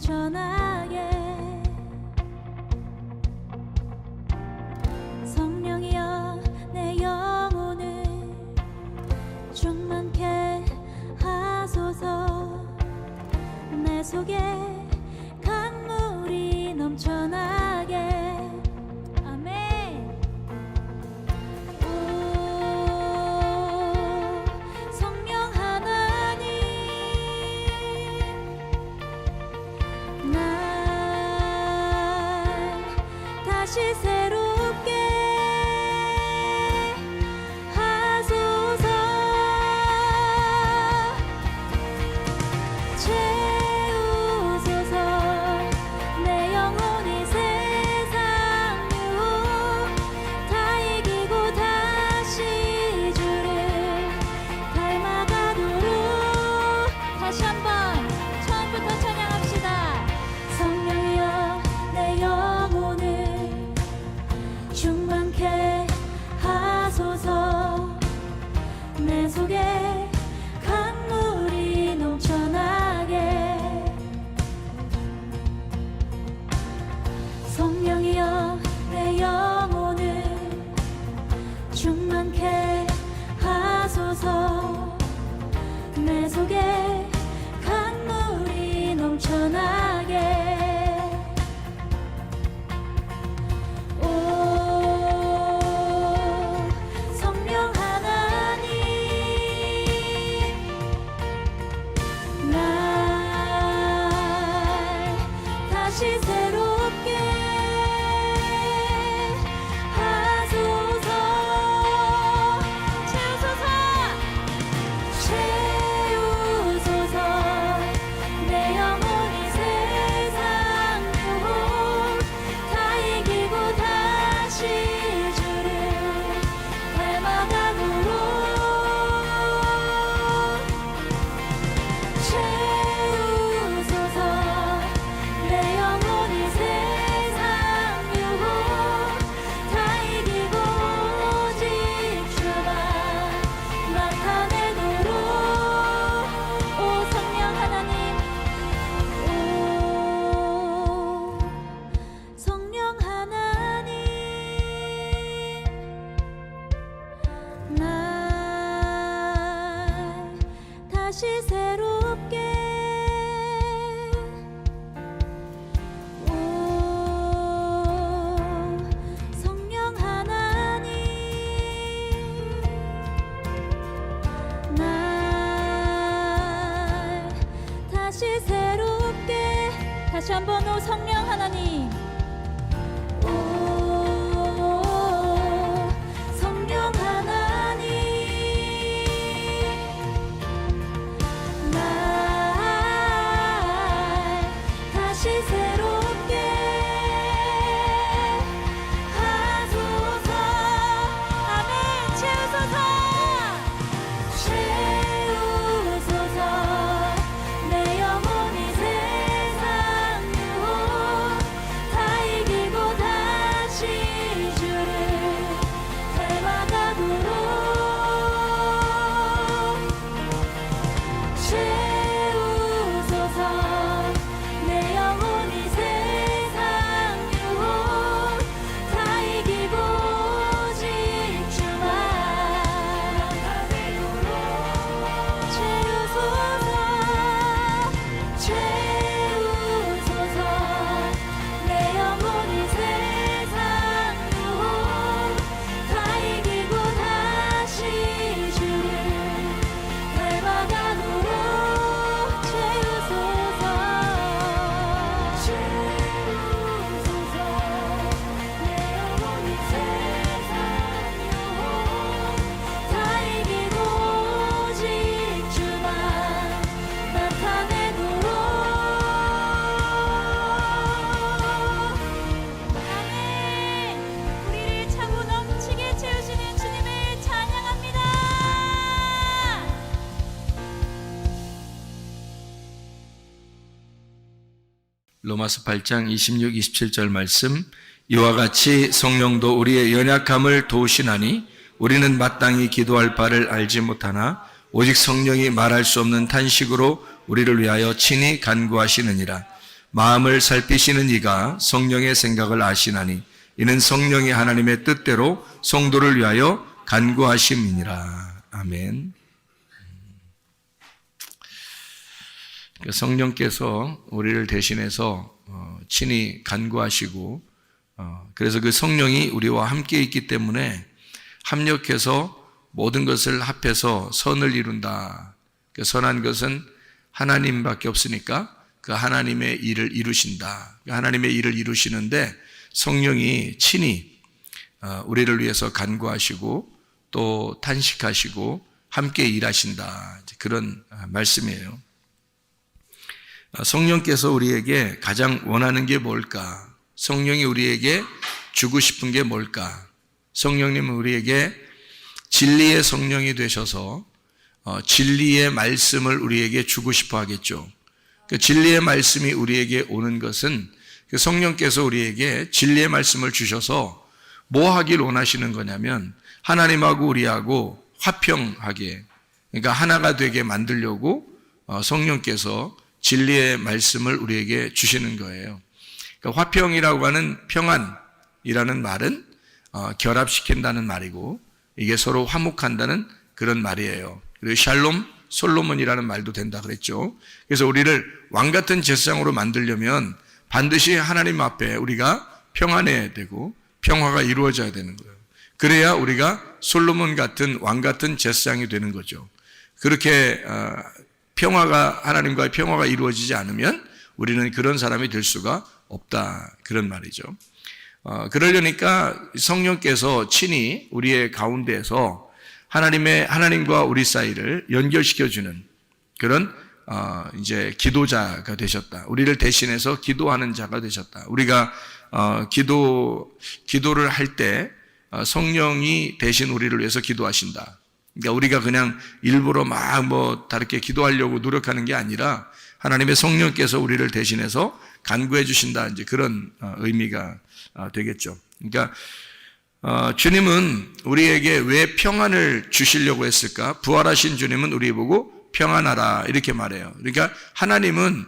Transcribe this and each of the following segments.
넘쳐나게 성령이여 내 영혼을 충만케 하소서. 내 속에 강물이 넘쳐나게. 아멘. 오 성령 하나님, 날 다시 새롭게 하소서. 채우소서. 내 영혼이 세상 유혹 다 이기고 다시 주를 닮아가도록. 다시 한번 처음부터 찬양합시다. 성령이여 내 영혼을 충만케 하소서. 내 속에 강물이 넘쳐나게. 성령이여 내 영혼을 충만케 하소서. 내 속에 강물이 넘쳐나게. 오 성령 하나님, 날 다시 새롭게 하소서. 채우소서. 채우소서. 내 영혼이 세상 유혹 다 이기고 다시 주를 닮아가도록. 채우소서. 내 영혼이 세상 유혹 다 이기고 오직 주만 나타내도록. 오 성령 하나님, 오 성령 하나님, 날 다시 새롭게. 오 성령 하나님, 날 다시 새롭게. 다시 한번 오 성령 하나님, 오 성령 하나님, 날 다시 새롭게 하소서. 아멘. 채우소서. 채우소서. 내 영혼이 세상 유혹 다 이기고 다시 주를 닮아가도록. 채우소서. 내 영혼이 세상 유혹 다 이기고 오직 주만 나타내도록. 채우소서. 채우소서. 내 영혼이 세상 유혹 다 이기고 다시 주를 닮아가도록. 채우소서. 채우소서. 내 영혼이 세상 유혹 다 이기고 오직 주만 나타내도록. 아멘. 우리를 차고 넘치게 채우시는 주님을 찬양합니다. 로마서 8장 26, 27절 말씀. 이와 같이 성령도 우리의 연약함을 도우시나니 우리는 마땅히 기도할 바를 알지 못하나 오직 성령이 말할 수 없는 탄식으로 우리를 위하여 친히 간구하시느니라. 마음을 살피시는 이가 성령의 생각을 아시나니 이는 성령이 하나님의 뜻대로 성도를 위하여 간구하심이니라. 아멘. 성령께서 우리를 대신해서 친히 간구하시고, 그래서 그 성령이 우리와 함께 있기 때문에 합력해서 모든 것을 합해서 선을 이룬다. 그 선한 것은 하나님밖에 없으니까 그 하나님의 일을 이루신다. 그 하나님의 일을 이루시는데 성령이 친히 우리를 위해서 간구하시고 또 탄식하시고 함께 일하신다. 그런 말씀이에요. 성령께서 우리에게 가장 원하는 게 뭘까? 성령이 우리에게 주고 싶은 게 뭘까? 성령님은 우리에게 진리의 성령이 되셔서 진리의 말씀을 우리에게 주고 싶어 하겠죠. 그 진리의 말씀이 우리에게 오는 것은 그 성령께서 우리에게 진리의 말씀을 주셔서 뭐 하길 원하시는 거냐면 하나님하고 우리하고 화평하게, 그러니까 하나가 되게 만들려고 성령께서 진리의 말씀을 우리에게 주시는 거예요. 그러니까 화평이라고 하는 평안이라는 말은 결합시킨다는 말이고 이게 서로 화목한다는 그런 말이에요. 그리고 샬롬, 솔로몬이라는 말도 된다 그랬죠. 그래서 우리를 왕같은 제사장으로 만들려면 반드시 하나님 앞에 우리가 평안해야 되고 평화가 이루어져야 되는 거예요. 그래야 우리가 솔로몬 같은 왕 같은 제사장이 되는 거죠. 그렇게 하나님과의 평화가 이루어지지 않으면 우리는 그런 사람이 될 수가 없다. 그런 말이죠. 그러려니까 성령께서 친히 우리의 가운데에서 하나님과 우리 사이를 연결시켜주는 그런 이제 기도자가 되셨다. 우리를 대신해서 기도하는 자가 되셨다. 우리가 기도를 할 때 성령이 대신 우리를 위해서 기도하신다. 그러니까 우리가 그냥 일부러 다르게 기도하려고 노력하는 게 아니라 하나님의 성령께서 우리를 대신해서 간구해 주신다. 이제 그런 의미가 되겠죠. 그러니까 주님은 우리에게 왜 평안을 주시려고 했을까? 부활하신 주님은 우리 보고 평안하라 이렇게 말해요. 그러니까 하나님은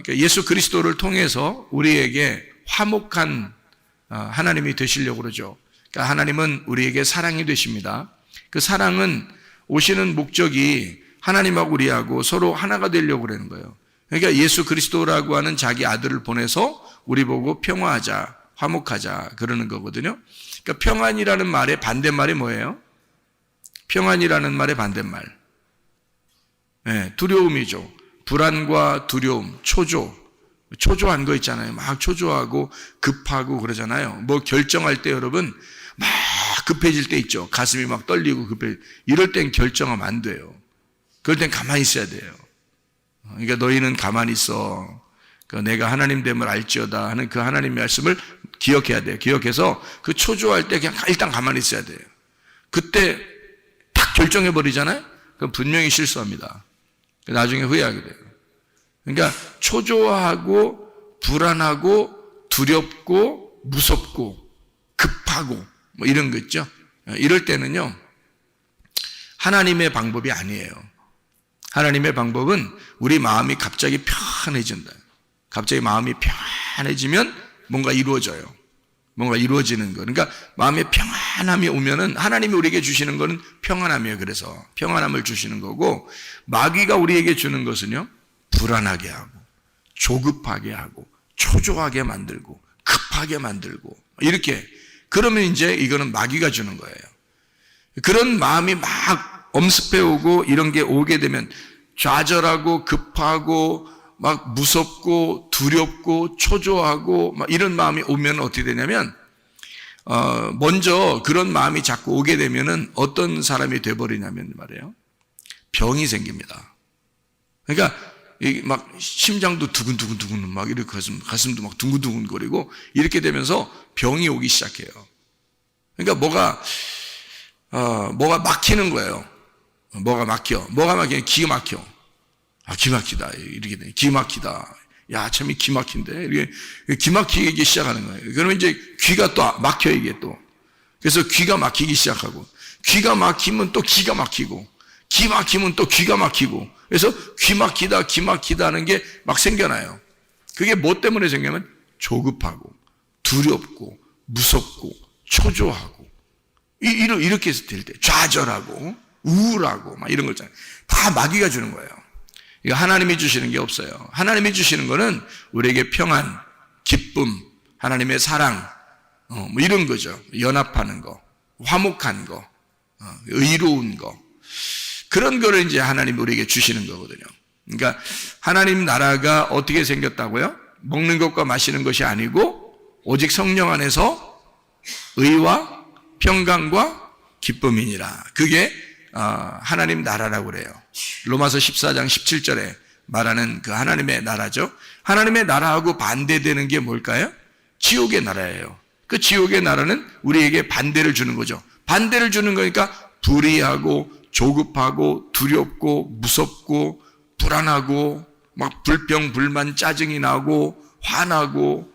예수 그리스도를 통해서 우리에게 화목한 하나님이 되시려고 그러죠. 그러니까 하나님은 우리에게 사랑이 되십니다. 그 사랑은 오시는 목적이 하나님하고 우리하고 서로 하나가 되려고 그러는 거예요. 그러니까 예수 그리스도라고 하는 자기 아들을 보내서 우리 보고 평화하자, 화목하자 그러는 거거든요. 그러니까 평안이라는 말의 반대말이 뭐예요? 평안이라는 말의 반대말. 네, 두려움이죠. 불안과 두려움, 초조한 거 있잖아요. 막 초조하고 급하고 그러잖아요. 뭐 결정할 때 여러분 막 급해질 때 있죠. 가슴이 막 떨리고 이럴 땐 결정하면 안 돼요. 그럴 땐 가만히 있어야 돼요. 그러니까 너희는 가만히 있어. 내가 하나님 됨을 알지어다 하는 그 하나님의 말씀을 기억해야 돼요. 기억해서 그 초조할 때 그냥 일단 가만히 있어야 돼요. 그때 딱 결정해 버리잖아요. 그럼 분명히 실수합니다. 나중에 후회하게 돼요. 그러니까 초조하고 불안하고 두렵고 무섭고 급하고 뭐 이런 거 있죠. 이럴 때는요 하나님의 방법이 아니에요. 하나님의 방법은 우리 마음이 갑자기 편해진다. 갑자기 마음이 편해지면 뭔가 이루어져요. 뭔가 이루어지는 거. 그러니까 마음에 평안함이 오면은 하나님이 우리에게 주시는 거는 평안함이에요. 그래서 평안함을 주시는 거고 마귀가 우리에게 주는 것은요 불안하게 하고 조급하게 하고 초조하게 만들고 급하게 만들고 이렇게 그러면 이제 이거는 마귀가 주는 거예요. 그런 마음이 막 엄습해 오고 이런 게 오게 되면 좌절하고 급하고 막 무섭고 두렵고 초조하고 막 이런 마음이 오면 어떻게 되냐면 먼저 그런 마음이 자꾸 오게 되면은 어떤 사람이 돼버리냐면 말이에요 병이 생깁니다. 그러니까 막 심장도 두근두근 막 이렇게 가슴도 막 둥근둥근거리고 이렇게 되면서 병이 오기 시작해요. 그러니까 뭐가 막히는 거예요. 뭐가 막히면 기가 막혀. 기가 막히다. 이렇게 돼. 기가 막히다. 야, 참, 이 기가 막힌데. 이렇게 기가 막히기 시작하는 거예요. 그러면 이제 귀가 또 막혀, 이게 또. 그래서 귀가 막히기 시작하고, 귀가 막히면 또 기가 막히고, 기 막히면 또 귀가 막히고, 그래서 귀 막히다 하는 게 막 생겨나요. 그게 뭐 때문에 생기냐면 조급하고 두렵고 무섭고 초조하고 이렇게 될 때 좌절하고 우울하고 막 이런 거 있잖아요. 다 마귀가 주는 거예요. 이거 하나님이 주시는 게 없어요. 하나님이 주시는 거는 우리에게 평안, 기쁨, 하나님의 사랑, 뭐 이런 거죠. 연합하는 거, 화목한 거, 의로운 거. 그런 거를 이제 하나님이 우리에게 주시는 거거든요. 그러니까 하나님 나라가 어떻게 생겼다고요? 먹는 것과 마시는 것이 아니고 오직 성령 안에서 의와 평강과 기쁨이니라. 그게 하나님 나라라고 그래요. 로마서 14장 17절에 말하는 그 하나님의 나라죠. 하나님의 나라하고 반대되는 게 뭘까요? 지옥의 나라예요. 그 지옥의 나라는 우리에게 반대를 주는 거죠. 반대를 주는 거니까 불의하고 조급하고 두렵고 무섭고 불안하고 막 불평불만 짜증이 나고 화나고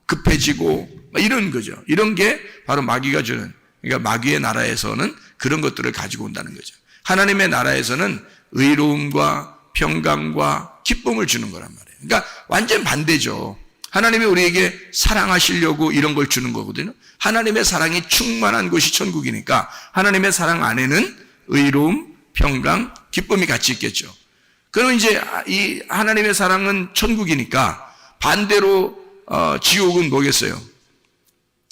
급해지고 이런 거죠. 이런 게 바로 마귀가 주는, 그러니까 마귀의 나라에서는 그런 것들을 가지고 온다는 거죠. 하나님의 나라에서는 의로움과 평강과 기쁨을 주는 거란 말이에요. 그러니까 완전 반대죠. 하나님이 우리에게 사랑하시려고 이런 걸 주는 거거든요. 하나님의 사랑이 충만한 곳이 천국이니까 하나님의 사랑 안에는 의로움, 평강, 기쁨이 같이 있겠죠. 그러면 이제 이 하나님의 사랑은 천국이니까 반대로 지옥은 뭐겠어요?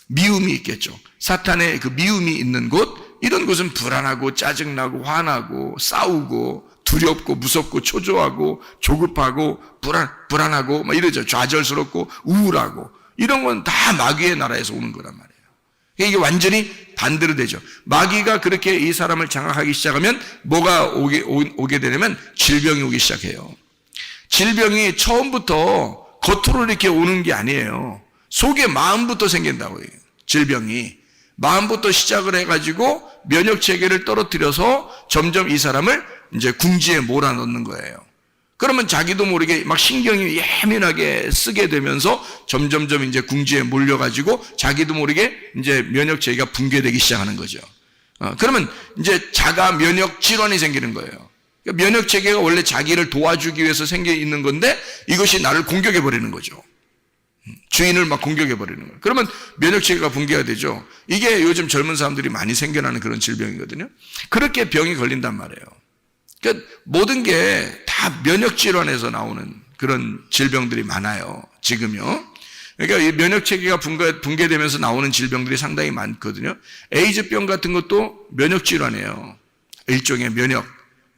미움이 있겠죠. 사탄의 그 미움이 있는 곳, 이런 곳은 불안하고 짜증나고 화나고 싸우고 두렵고 무섭고 초조하고 조급하고 불안하고 막 이러죠. 좌절스럽고 우울하고 이런 건 다 마귀의 나라에서 오는 거란 말이에요. 이게 완전히 반대로 되죠. 마귀가 그렇게 이 사람을 장악하기 시작하면 뭐가 오게 되냐면 질병이 오기 시작해요. 질병이 처음부터 겉으로 이렇게 오는 게 아니에요. 속에 마음부터 생긴다고요. 질병이 마음부터 시작을 해가지고 면역 체계를 떨어뜨려서 점점 이 사람을 이제 궁지에 몰아넣는 거예요. 그러면 자기도 모르게 막 신경이 예민하게 쓰게 되면서 점점점 이제 궁지에 몰려가지고 자기도 모르게 이제 면역 체계가 붕괴되기 시작하는 거죠. 그러면 이제 자가 면역 질환이 생기는 거예요. 그러니까 면역 체계가 원래 자기를 도와주기 위해서 생겨 있는 건데 이것이 나를 공격해 버리는 거죠. 주인을 막 공격해 버리는 거예요. 그러면 면역 체계가 붕괴가 되죠. 이게 요즘 젊은 사람들이 많이 생겨나는 그런 질병이거든요. 그렇게 병이 걸린단 말이에요. 그러니까 모든 게 다 면역 질환에서 나오는 그런 질병들이 많아요. 지금요. 그러니까 이 면역 체계가 붕괴되면서 나오는 질병들이 상당히 많거든요. 에이즈병 같은 것도 면역 질환이에요. 일종의 면역.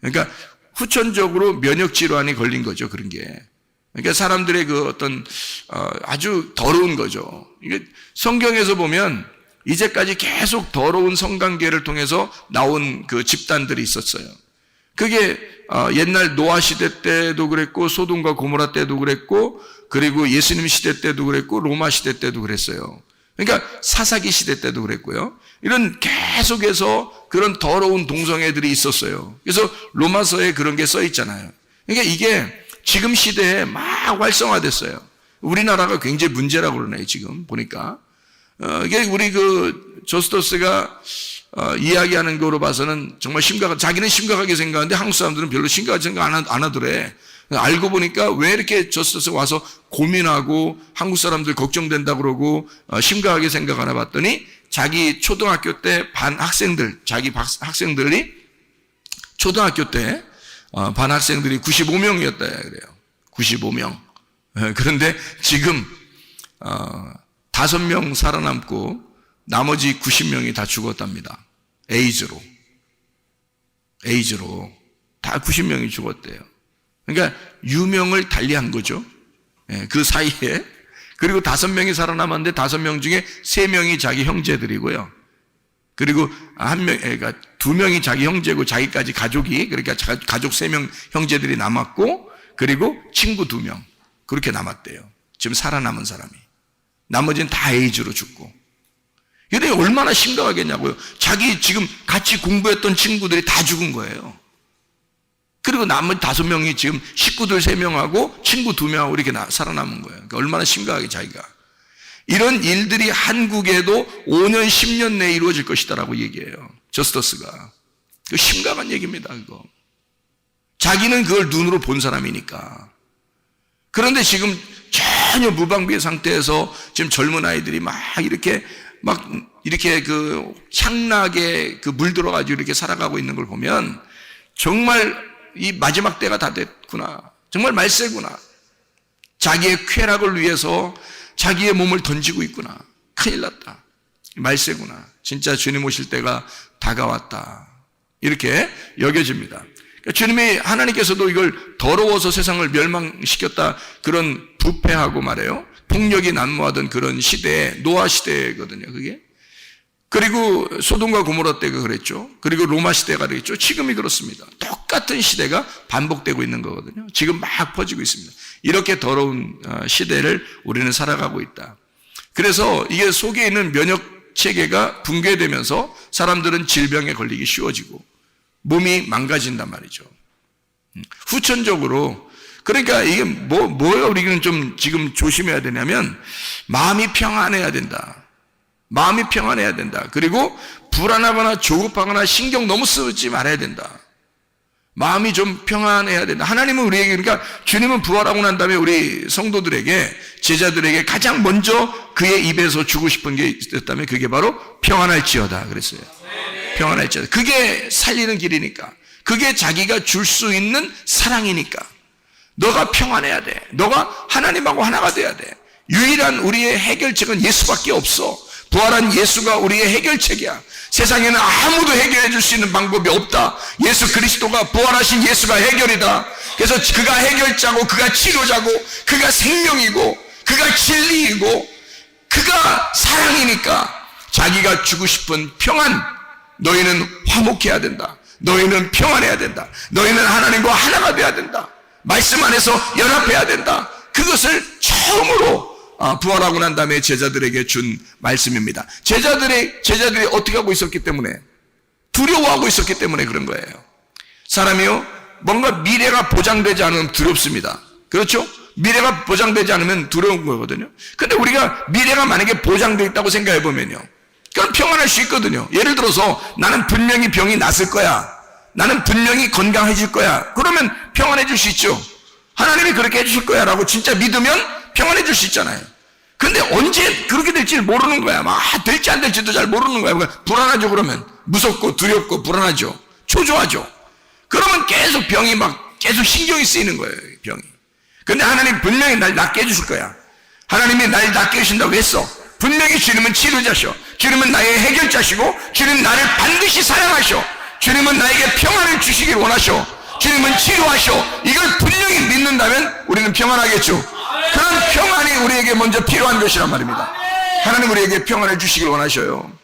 그러니까 후천적으로 면역 질환이 걸린 거죠. 그런 게. 그러니까 사람들의 그 어떤 아주 더러운 거죠. 이게 성경에서 보면 이제까지 계속 더러운 성관계를 통해서 나온 그 집단들이 있었어요. 그게 옛날 노아 시대 때도 그랬고 소돔과 고모라 때도 그랬고 그리고 예수님 시대 때도 그랬고 로마 시대 때도 그랬어요. 그러니까 사사기 시대 때도 그랬고요. 이런 계속해서 그런 더러운 동성애들이 있었어요. 그래서 로마서에 그런 게 써 있잖아요. 그러니까 이게 지금 시대에 막 활성화됐어요. 우리나라가 굉장히 문제라고 그러네요. 지금 보니까 이게 우리 그 조스토스가 이야기하는 거로 봐서는 정말 자기는 심각하게 생각하는데 한국 사람들은 별로 심각하게 생각 안 하더래. 알고 보니까 왜 이렇게 저스토스 와서 고민하고 한국 사람들 걱정된다 그러고 심각하게 생각하나 봤더니 자기 초등학교 때 반 학생들, 자기 학생들이 초등학교 때 반 학생들이 95명이었다 그래요. 95명. 그런데 지금 5명 살아남고 나머지 90명이 다 죽었답니다. 에이즈로 다 90명이 죽었대요. 그러니까 유명을 달리한 거죠. 그 사이에. 그리고 5명이 살아남았는데 5명 중에 3명이 자기 형제들이고요. 그리고 그러니까 2명이 자기 형제고 자기까지 가족이, 그러니까 가족 3명 형제들이 남았고, 그리고 친구 2명. 그렇게 남았대요. 지금 살아남은 사람이. 나머지는 다 에이즈로 죽고. 이게 얼마나 심각하겠냐고요. 자기 지금 같이 공부했던 친구들이 다 죽은 거예요. 그리고 나머지 5명이 지금 식구들 3명하고 친구 2명하고 이렇게 살아남은 거예요. 그러니까 얼마나 심각하게 자기가. 이런 일들이 한국에도 5년, 10년 내에 이루어질 것이다라고 얘기해요. 저스토스가. 그 심각한 얘기입니다, 그거. 자기는 그걸 눈으로 본 사람이니까. 그런데 지금 전혀 무방비의 상태에서 지금 젊은 아이들이 막 이렇게 그 향락에 그 물들어가지고 이렇게 살아가고 있는 걸 보면 정말 이 마지막 때가 다 됐구나. 정말 말세구나. 자기의 쾌락을 위해서 자기의 몸을 던지고 있구나. 큰일 났다. 말세구나. 진짜 주님 오실 때가 다가왔다. 이렇게 여겨집니다. 그러니까 주님이 하나님께서도 이걸 더러워서 세상을 멸망시켰다. 그런 부패하고 말해요. 폭력이 난무하던 그런 시대에 노아 시대거든요. 그게. 그리고 소돔과 고모라 때가 그랬죠. 그리고 로마 시대가 그랬죠. 지금이 그렇습니다. 똑같은 시대가 반복되고 있는 거거든요. 지금 막 퍼지고 있습니다. 이렇게 더러운 시대를 우리는 살아가고 있다. 그래서 이게 속에 있는 면역 체계가 붕괴되면서 사람들은 질병에 걸리기 쉬워지고 몸이 망가진단 말이죠. 후천적으로 그러니까 이게 뭐가 우리는 좀 지금 조심해야 되냐면 마음이 평안해야 된다. 마음이 평안해야 된다. 그리고 불안하거나 조급하거나 신경 너무 쓰지 말아야 된다. 마음이 좀 평안해야 된다. 하나님은 우리에게, 그러니까 주님은 부활하고 난 다음에 우리 성도들에게, 제자들에게 가장 먼저 그의 입에서 주고 싶은 게 있었다면 그게 바로 평안할지어다 그랬어요. 평안할지어다. 그게 살리는 길이니까. 그게 자기가 줄 수 있는 사랑이니까. 너가 평안해야 돼. 너가 하나님하고 하나가 돼야 돼. 유일한 우리의 해결책은 예수밖에 없어. 부활한 예수가 우리의 해결책이야. 세상에는 아무도 해결해 줄 수 있는 방법이 없다. 예수 그리스도가, 부활하신 예수가 해결이다. 그래서 그가 해결자고, 그가 치료자고, 그가 생명이고, 그가 진리이고, 그가 사랑이니까 자기가 주고 싶은 평안, 너희는 화목해야 된다. 너희는 평안해야 된다. 너희는 하나님과 하나가 돼야 된다. 말씀 안에서 연합해야 된다. 그것을 처음으로 부활하고 난 다음에 제자들에게 준 말씀입니다. 제자들이 어떻게 하고 있었기 때문에, 두려워하고 있었기 때문에 그런 거예요. 사람이요, 뭔가 미래가 보장되지 않으면 두렵습니다. 그렇죠? 미래가 보장되지 않으면 두려운 거거든요. 근데 우리가 미래가 만약에 보장되어 있다고 생각해 보면요, 그럼 평안할 수 있거든요. 예를 들어서 나는 분명히 병이 났을 거야. 나는 분명히 건강해질 거야. 그러면 평안해질 수 있죠. 하나님이 그렇게 해주실 거야 라고 진짜 믿으면 평안해질 수 있잖아요. 근데 언제 그렇게 될지 모르는 거야. 될지 안 될지도 잘 모르는 거야. 불안하죠. 그러면 무섭고 두렵고 불안하죠. 초조하죠. 그러면 계속 병이 계속 신경이 쓰이는 거예요. 병이. 근데 하나님 분명히 날 낫게 해주실 거야. 하나님이 날 낫게 해주신다고 했어. 분명히 주님은 치료자셔. 주님은 나의 해결자시고, 주님은 나를 반드시 사랑하셔. 주님은 나에게 평안을 주시길 원하셔. 주님은 치료하셔. 이걸 분명히 믿는다면 우리는 평안하겠죠. 그런 평안이 우리에게 먼저 필요한 것이란 말입니다. 하나님 우리에게 평안을 주시길 원하셔요.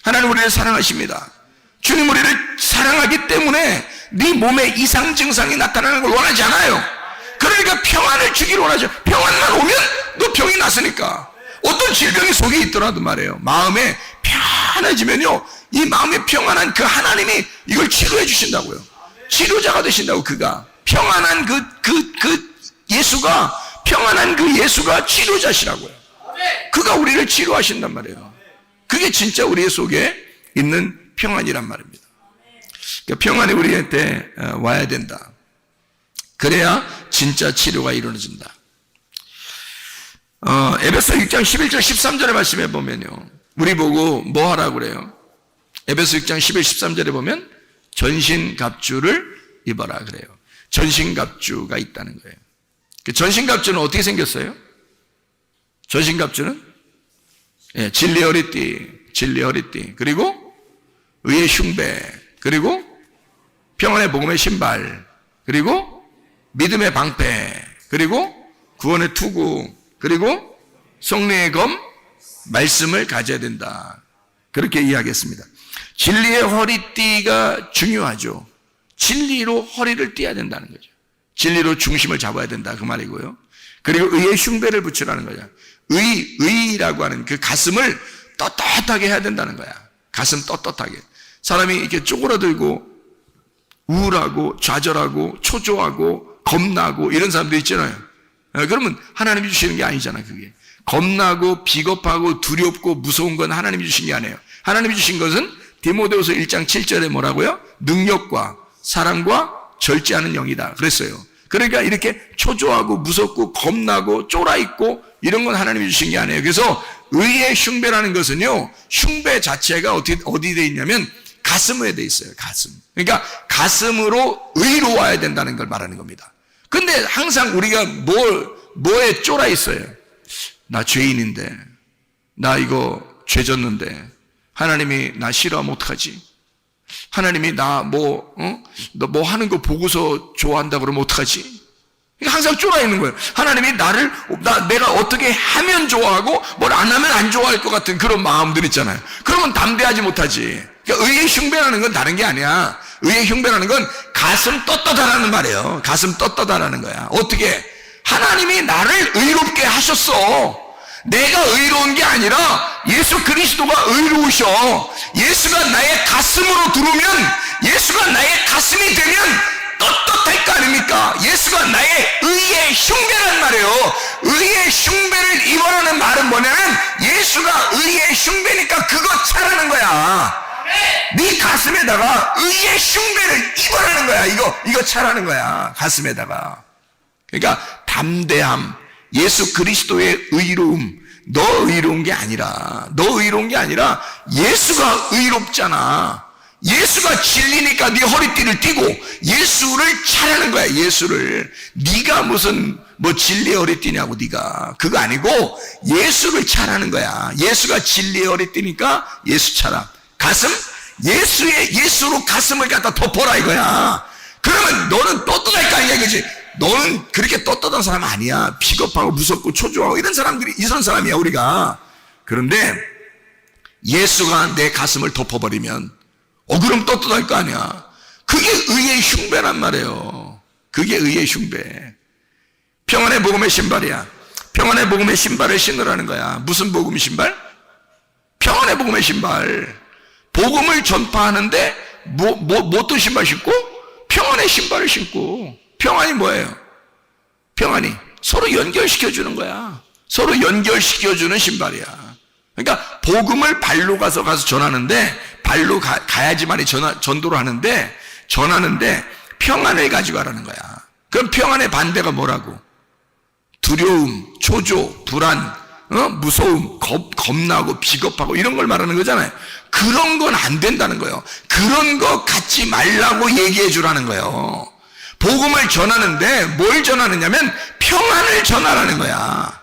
하나님 우리를 사랑하십니다. 주님 우리를 사랑하기 때문에 네 몸에 이상 증상이 나타나는 걸 원하지 않아요. 그러니까 평안을 주기를 원하죠. 평안만 오면 너 병이 났으니까. 어떤 질병이 속에 있더라도 말이에요. 마음에 편해지면요, 이 마음에 평안한 그 하나님이 이걸 치료해 주신다고요. 치료자가 되신다고. 그가 평안한 예수가, 평안한 그 예수가 치료자시라고요. 그가 우리를 치료하신단 말이에요. 그게 진짜 우리 속에 있는 평안이란 말입니다. 그러니까 평안이 우리한테 와야 된다. 그래야 진짜 치료가 이루어진다. 에베소 6장 11절 13절의 말씀에 보면요, 우리 보고 뭐 하라고 그래요? 에베소 6장 11, 13절에 보면 전신갑주를 입어라 그래요. 전신갑주가 있다는 거예요. 그 전신갑주는 어떻게 생겼어요? 전신갑주는 진리의 허리띠, 그리고 의의 흉배, 그리고 평안의 복음의 신발, 그리고 믿음의 방패, 그리고 구원의 투구, 그리고 성령의 검, 말씀을 가져야 된다. 그렇게 이야기했습니다. 진리의 허리띠가 중요하죠. 진리로 허리를 띠어야 된다는 거죠. 진리로 중심을 잡아야 된다 그 말이고요. 그리고 의의 흉배를 붙이라는 거죠. 의라고 하는 그 가슴을 떳떳하게 해야 된다는 거야. 가슴 떳떳하게. 사람이 이렇게 쪼그라들고 우울하고 좌절하고 초조하고 겁나고 이런 사람도 있잖아요. 그러면 하나님이 주시는 게 아니잖아. 그게 겁나고 비겁하고 두렵고 무서운 건 하나님이 주신 게 아니에요. 하나님이 주신 것은 디모데후서 1장 7절에 뭐라고요? 능력과 사랑과 절제하는 영이다 그랬어요. 그러니까 이렇게 초조하고 무섭고 겁나고 쫄아있고 이런 건 하나님이 주신 게 아니에요. 그래서 의의 흉배라는 것은요, 흉배 자체가 어디 돼 있냐면 가슴에 돼 있어요. 가슴. 그러니까 가슴으로 의로워야 된다는 걸 말하는 겁니다. 근데 항상 우리가 뭐에 쫄아 있어요? 나 죄인인데, 나 이거 죄 졌는데, 하나님이 나 싫어하면 어떡하지? 하나님이 나 너 뭐 하는 거 보고서 좋아한다 그러면 어떡하지? 항상 쫄아 있는 거예요. 하나님이 내가 어떻게 하면 좋아하고 뭘 안 하면 안 좋아할 것 같은 그런 마음들 있잖아요. 그러면 담대하지 못하지. 그러니까 의의 흉배라는 건 다른 게 아니야. 의의 흉배라는 건 가슴 떳떳하라는 말이에요. 가슴 떳떳하라는 거야. 어떻게? 하나님이 나를 의롭게 하셨어. 내가 의로운 게 아니라 예수 그리스도가 의로우셔. 예수가 나의 가슴으로 들어오면, 예수가 나의 가슴이 되면 떳떳할 거 아닙니까? 예수가 나의 의의 흉배란 말이에요. 의의 흉배를 입어라는 말은 뭐냐면 예수가 의의 흉배니까 그거 차라는 거야. 네 가슴에다가 의의 흉배를 입어라는 거야. 이거 차라는 거야. 가슴에다가. 그러니까 담대함, 예수 그리스도의 의로움. 너 의로운 게 아니라 예수가 의롭잖아. 예수가 진리니까 네 허리띠를 띠고 예수를 차라는 거야. 예수를. 네가 무슨 진리의 허리띠냐고. 네가 그거 아니고 예수를 차라는 거야. 예수가 진리의 허리띠니까 예수 차라. 가슴? 예수로 가슴을 갖다 덮어라 이거야. 그러면 너는 떳떳할 거 아니야, 그지? 너는 그렇게 떳떳한 사람 아니야. 비겁하고 무섭고 초조하고 이런 사람이야 우리가. 그런데 예수가 내 가슴을 덮어버리면 그럼 떳떳할 거 아니야. 그게 의의 흉배란 말이에요. 그게 의의 흉배. 평안의 복음의 신발이야. 평안의 복음의 신발을 신으라는 거야. 무슨 복음 신발? 평안의 복음의 신발. 복음을 전파하는데 어떤 신발 신고? 평안의 신발을 신고. 평안이 뭐예요? 평안이 서로 연결시켜주는 거야. 서로 연결시켜주는 신발이야. 그러니까 복음을 발로 가서 전하는데, 발로 가야지만이 전도를 하는데, 전하는데 평안을 가지고 가라는 거야. 그럼 평안의 반대가 뭐라고? 두려움, 초조, 불안, 무서움, 겁나고 비겁하고 이런 걸 말하는 거잖아요. 그런 건 안 된다는 거예요. 그런 거 갖지 말라고 얘기해 주라는 거예요. 복음을 전하는데 뭘 전하느냐면 평안을 전하라는 거야.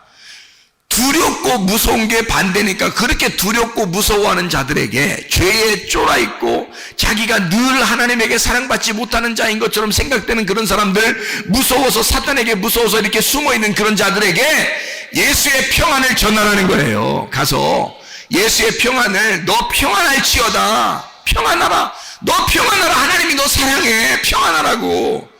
두렵고 무서운 게 반대니까 그렇게 두렵고 무서워하는 자들에게, 죄에 쫄아있고 자기가 늘 하나님에게 사랑받지 못하는 자인 것처럼 생각되는 그런 사람들, 무서워서 사탄에게 무서워서 이렇게 숨어있는 그런 자들에게 예수의 평안을 전하라는 거예요. 가서 예수의 평안을, 너 평안할지어다, 평안하라, 너 평안하라, 하나님이 너 사랑해, 평안하라고.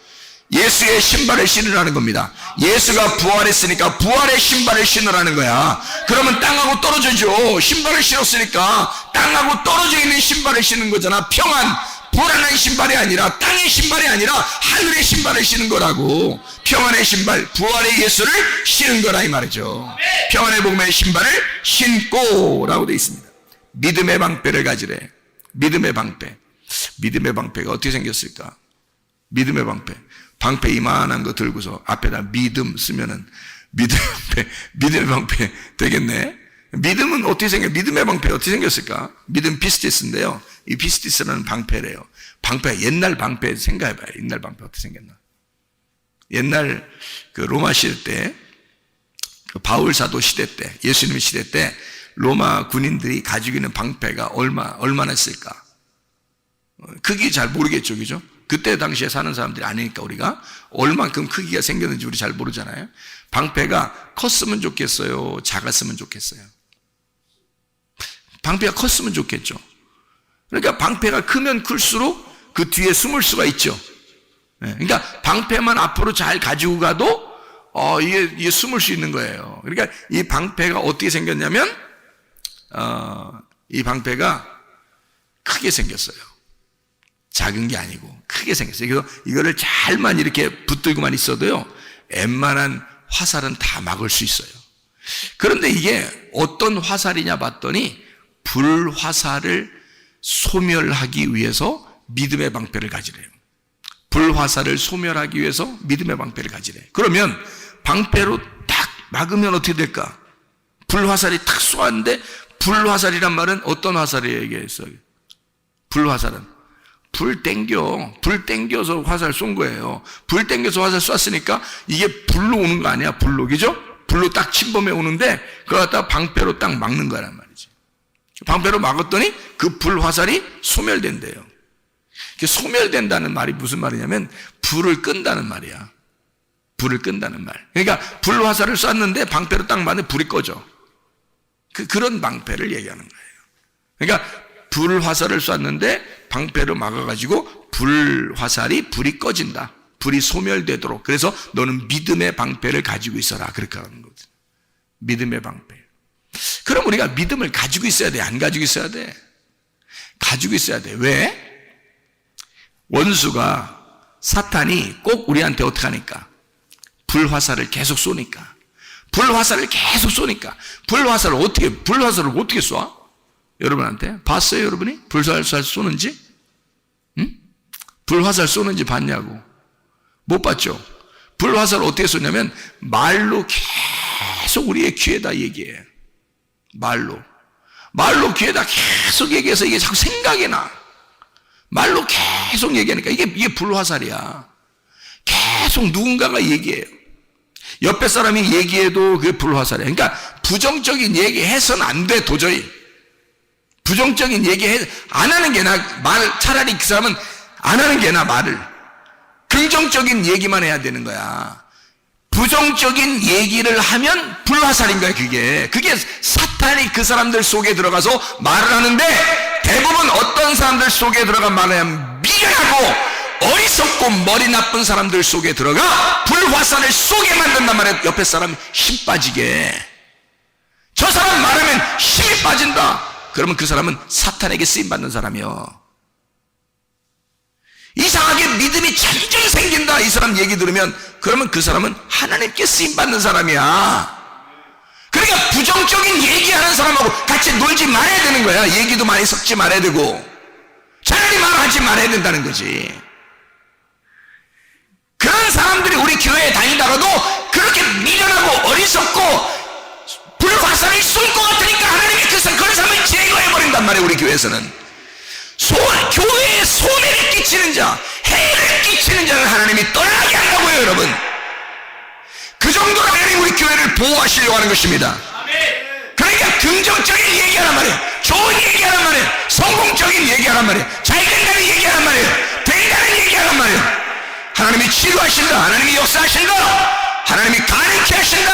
예수의 신발을 신으라는 겁니다. 예수가 부활했으니까 부활의 신발을 신으라는 거야. 그러면 땅하고 떨어져죠. 신발을 신었으니까 땅하고 떨어져 있는 신발을 신는 거잖아. 평안, 불안한 신발이 아니라, 땅의 신발이 아니라 하늘의 신발을 신은 거라고. 평안의 신발, 부활의 예수를 신은 거라 이 말이죠. 평안의 복음의 신발을 신고 라고 되어 있습니다. 믿음의 방패를 가지래. 믿음의 방패. 믿음의 방패가 어떻게 생겼을까? 믿음의 방패 이만한 거 들고서 앞에다 믿음 쓰면은 믿음의 방패 되겠네. 믿음은 어떻게 믿음의 방패 어떻게 생겼을까? 믿음 피스티스인데요. 이 피스티스라는 방패래요. 방패, 옛날 방패 생각해봐요. 옛날 방패 어떻게 생겼나? 옛날 그 로마 시대 때, 그 바울 사도 시대 때, 예수님의 시대 때 로마 군인들이 가지고 있는 방패가 얼마나 쓸까? 크기 잘 모르겠죠, 그죠? 그때 당시에 사는 사람들이 아니니까 우리가 얼만큼 크기가 생겼는지 우리 잘 모르잖아요. 방패가 컸으면 좋겠어요? 작았으면 좋겠어요? 방패가 컸으면 좋겠죠. 그러니까 방패가 크면 클수록 그 뒤에 숨을 수가 있죠. 그러니까 방패만 앞으로 잘 가지고 가도 이게 숨을 수 있는 거예요. 그러니까 이 방패가 어떻게 생겼냐면 이 방패가 크게 생겼어요. 작은 게 아니고 크게 생겼어요. 그래서 이거를 잘만 이렇게 붙들고만 있어도요, 웬만한 화살은 다 막을 수 있어요. 그런데 이게 어떤 화살이냐 봤더니 불화살을 소멸하기 위해서 믿음의 방패를 가지래요. 불화살을 소멸하기 위해서 믿음의 방패를 가지래. 그러면 방패로 딱 막으면 어떻게 될까? 불화살이 탁 쏘았는데, 불화살이란 말은 어떤 화살을 얘기했어요? 불화살은 불 땡겨서 화살 쏜 거예요. 불 땡겨서 화살 쐈으니까 이게 불로 오는 거 아니야? 불로, 그죠? 불로 딱 침범해 오는데 그걸 갖다가 방패로 딱 막는 거란 말이지. 방패로 막았더니 그 불화살이 소멸된대요. 소멸된다는 말이 무슨 말이냐면 불을 끈다는 말이야. 불을 끈다는 말. 그러니까 불화살을 쐈는데 방패로 딱 맞으면 불이 꺼져. 그런 방패를 얘기하는 거예요. 그러니까 불화살을 쐈는데 방패로 막아가지고 불이 꺼진다. 불이 소멸되도록. 그래서 너는 믿음의 방패를 가지고 있어라. 그렇게 하는 거거든. 믿음의 방패. 그럼 우리가 믿음을 가지고 있어야 돼? 안 가지고 있어야 돼? 가지고 있어야 돼. 왜? 원수가, 사탄이 꼭 우리한테 어떻게 하니까? 불화살을 계속 쏘니까. 불화살을 어떻게 쏴? 여러분한테 봤어요? 여러분이 불화살 쏘는지? 응? 불화살 쏘는지 봤냐고? 못 봤죠? 불화살을 어떻게 쏘냐면 말로 계속 우리의 귀에다 얘기해. 말로 귀에다 계속 얘기해서 이게 자꾸 생각이 나. 말로 계속 얘기하니까 이게 불화살이야. 계속 누군가가 얘기해요. 옆에 사람이 얘기해도 그게 불화살이야. 그러니까 부정적인 얘기 해서는 안 돼, 도저히. 부정적인 얘기 안 하는 게 차라리 그 사람은 안 하는 게 말을. 긍정적인 얘기만 해야 되는 거야. 부정적인 얘기를 하면 불화살인 거야, 그게. 그게 사탄이 그 사람들 속에 들어가서 말을 하는데, 대부분 어떤 사람들 속에 들어가 말하면 미련하고 어리석고 머리 나쁜 사람들 속에 들어가 불화살을 쏘게 만든단 말이야. 옆에 사람 힘 빠지게. 저 사람 말하면 힘이 빠진다. 그러면 그 사람은 사탄에게 쓰임받는 사람이요. 이상하게 믿음이 점점 생긴다. 이 사람 얘기 들으면 그러면 그 사람은 하나님께 쓰임받는 사람이야. 그러니까 부정적인 얘기하는 사람하고 같이 놀지 말아야 되는 거야. 얘기도 많이 섞지 말아야 되고 차라리 말하지 말아야 된다는 거지. 그런 사람들이 우리 교회에 다니다가도 그렇게 미련하고 어리석고 불화살을 쏠 것 같으니까 하나님이 그런 사람을 제거해버린단 말이에요. 우리 교회에서는 교회에 손해를 끼치는 자, 해를 끼치는 자는 하나님이 떠나게 한다고요, 여러분. 그 정도로 하나님 우리 교회를 보호하시려고 하는 것입니다. 그러니까 긍정적인 얘기하란 말이에요. 좋은 얘기하란 말이에요. 성공적인 얘기하란 말이에요. 잘 된다는 얘기하란 말이에요. 된다는 얘기하란 말이에요. 하나님이 치료하신다. 하나님이 역사하신다. 하나님이 가능케 하신다.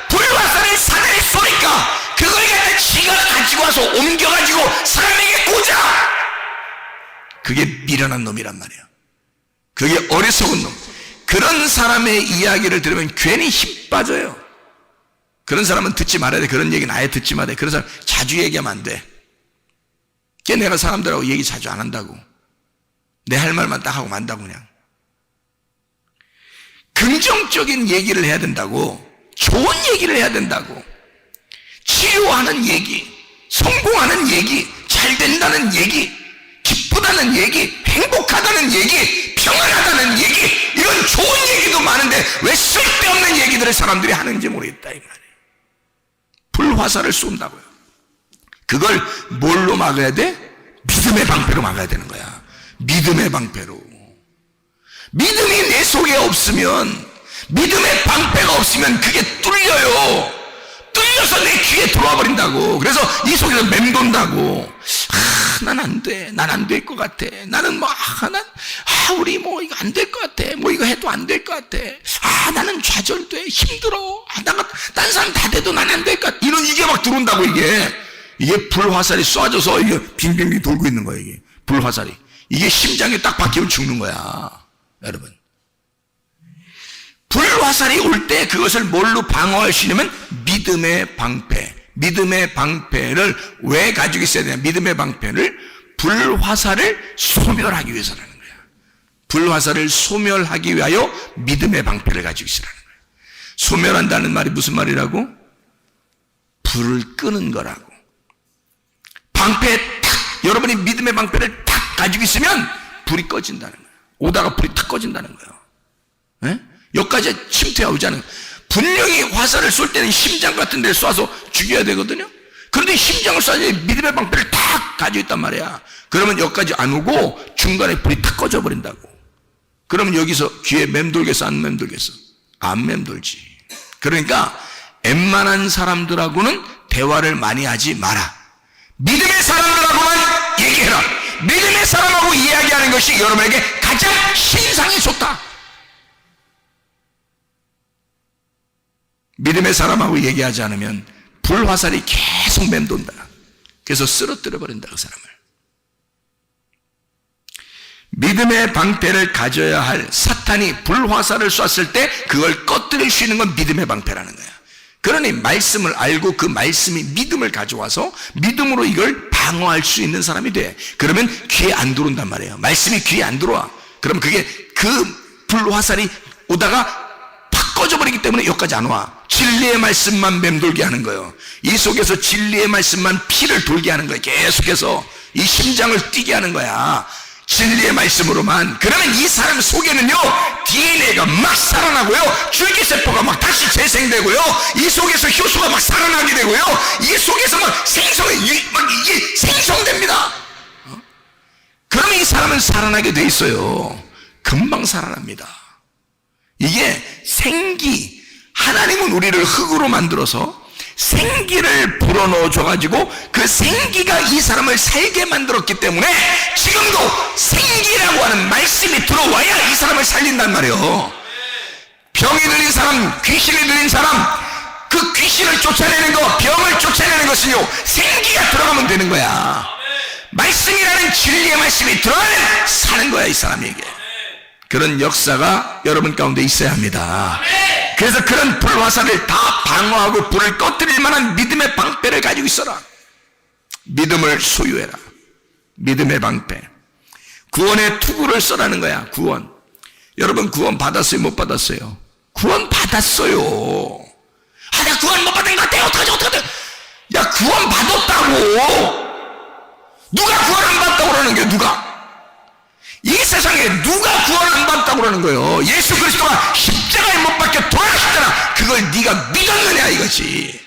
불화살을 사단이 쏘니까 그걸 갖다 지가 가지고 와서 옮겨가지고 사람에게 꽂아. 그게 미련한 놈이란 말이에요. 그게 어리석은 놈. 그런 사람의 이야기를 들으면 괜히 힘 빠져요. 그런 사람은 듣지 말아야 돼. 그런 얘기는 아예 듣지 말아야 돼. 그런 사람 자주 얘기하면 안 돼. 걔 내가 사람들하고 얘기 자주 안 한다고. 내 할 말만 딱 하고 만다고 그냥. 긍정적인 얘기를 해야 된다고. 좋은 얘기를 해야 된다고. 치료하는 얘기, 성공하는 얘기, 잘 된다는 얘기, 기쁘다는 얘기, 행복하다는 얘기, 평안하다는 얘기, 이런 좋은 얘기도 많은데 왜 쓸데없는 얘기들을 사람들이 하는지 모르겠다 이 말이에요. 불화살을 쏜다고요. 그걸 뭘로 막아야 돼? 믿음의 방패로 막아야 되는 거야. 믿음의 방패로. 믿음이 내 속에 없으면, 믿음의 방패가 없으면 그게 뚫려요. 뚫려서 내 귀에 들어와 버린다고. 그래서 이 속에서 맴돈다고. 난 안 돼. 난 안 될 것 같아. 나는 우리 이거 안 될 것 같아. 이거 해도 안 될 것 같아. 나는 좌절돼. 힘들어. 딴 사람 다 돼도 난 안 될 것 같아. 이게 막 들어온다고, 이게 불화살이 쏴져서 이게 빙빙빙 돌고 있는 거야, 이게. 불화살이. 이게 심장에 딱 박히면 죽는 거야. 여러분. 불화살이 올 때 그것을 뭘로 방어할 수 있냐면 믿음의 방패. 믿음의 방패를 왜 가지고 있어야 되냐? 믿음의 방패를 불화살을 소멸하기 위해서라는 거야. 불화살을 소멸하기 위하여 믿음의 방패를 가지고 있으라는 거야. 소멸한다는 말이 무슨 말이라고? 불을 끄는 거라고. 방패에 탁, 여러분이 믿음의 방패를 탁 가지고 있으면 불이 꺼진다는 거야. 오다가 불이 탁 꺼진다는 거예요. 예? 여기까지 침투해 오지 않은 거예요. 분명히 화살을 쏠 때는 심장 같은 데를 쏴서 죽여야 되거든요. 그런데 심장을 쏴야지 믿음의 방패를 탁 가지고 있단 말이야. 그러면 여기까지 안 오고 중간에 불이 탁 꺼져버린다고. 그러면 여기서 귀에 맴돌겠어, 안 맴돌겠어? 안 맴돌지. 그러니까 웬만한 사람들하고는 대화를 많이 하지 마라. 믿음의 사람들하고만 얘기해라. 믿음의 사람하고 이야기하는 것이 여러분에게 가장 신상이 좋다. 믿음의 사람하고 얘기하지 않으면 불화살이 계속 맴돈다. 그래서 쓰러뜨려 버린다, 그 사람을. 믿음의 방패를 가져야 할 사탄이 불화살을 쐈을 때 그걸 꺼뜨릴 수 있는 건 믿음의 방패라는 거야. 그러니 말씀을 알고 그 말씀이 믿음을 가져와서 믿음으로 이걸 방어할 수 있는 사람이 돼. 그러면 귀에 안 들어온단 말이에요. 말씀이 귀에 안 들어와. 그럼 그게 그 불화살이 오다가 팍 꺼져버리기 때문에 여기까지 안 와. 진리의 말씀만 맴돌게 하는 거예요. 이 속에서 진리의 말씀만 피를 돌게 하는 거예요. 계속해서 이 심장을 뛰게 하는 거야. 진리의 말씀으로만. 그러면 이 사람 속에는요, DNA가 막 살아나고요, 줄기세포가 막 다시 재생되고요, 이 속에서 효소가 막 살아나게 되고요, 이 속에서 막 이게 생성됩니다. 그러면 이 사람은 살아나게 돼 있어요. 금방 살아납니다. 이게 생기, 하나님은 우리를 흙으로 만들어서 생기를 불어넣어 줘가지고 그 생기가 이 사람을 살게 만들었기 때문에 지금도 생기라고 하는 말씀이 들어와야 이 사람을 살린단 말이에요. 병이 들린 사람, 귀신이 들린 사람, 그 귀신을 쫓아내는 것, 병을 쫓아내는 것은요, 생기가 들어가면 되는 거야. 말씀이라는 진리의 말씀이 들어가면 사는 거야, 이 사람에게. 그런 역사가 여러분 가운데 있어야 합니다. 그래서 그런 불화살을 다 방어하고 불을 꺼뜨릴 만한 믿음의 방패를 가지고 있어라. 믿음을 소유해라. 믿음의 방패. 구원의 투구를 써라는 거야. 구원. 여러분 구원 받았어요? 못 받았어요? 구원 받았어요. 나 구원 못 받은 것 같아. 어떡하지? 야, 구원 받았다고. 누가 구원 안 받았다고 그러는 거야? 누가? 이 세상에 누가 구원 안 받았다고 그러는 거예요? 예수 그리스도가 십자가에 못 박혀 돌아가셨잖아. 그걸 네가 믿었느냐 이거지.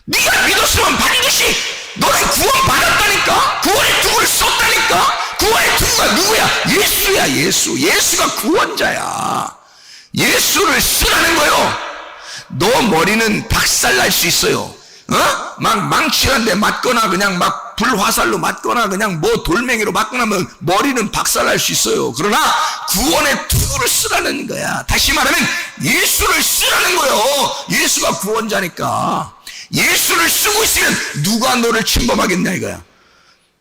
네가 믿었으면 반드시 너는 구원 받았다니까. 구원의 투구를 썼다니까. 구원의 투구가 누구야? 예수야. 예수가 구원자야. 예수를 쓰라는 거예요. 너 머리는 박살날 수 있어요. 막 망치한 데 맞거나 그냥 막 불화살로 맞거나 그냥 뭐 돌멩이로 맞거나 하면 머리는 박살날 수 있어요. 그러나 구원의 투구를 쓰라는 거야. 다시 말하면 예수를 쓰라는 거예요. 예수가 구원자니까. 예수를 쓰고 있으면 누가 너를 침범하겠냐 이거야.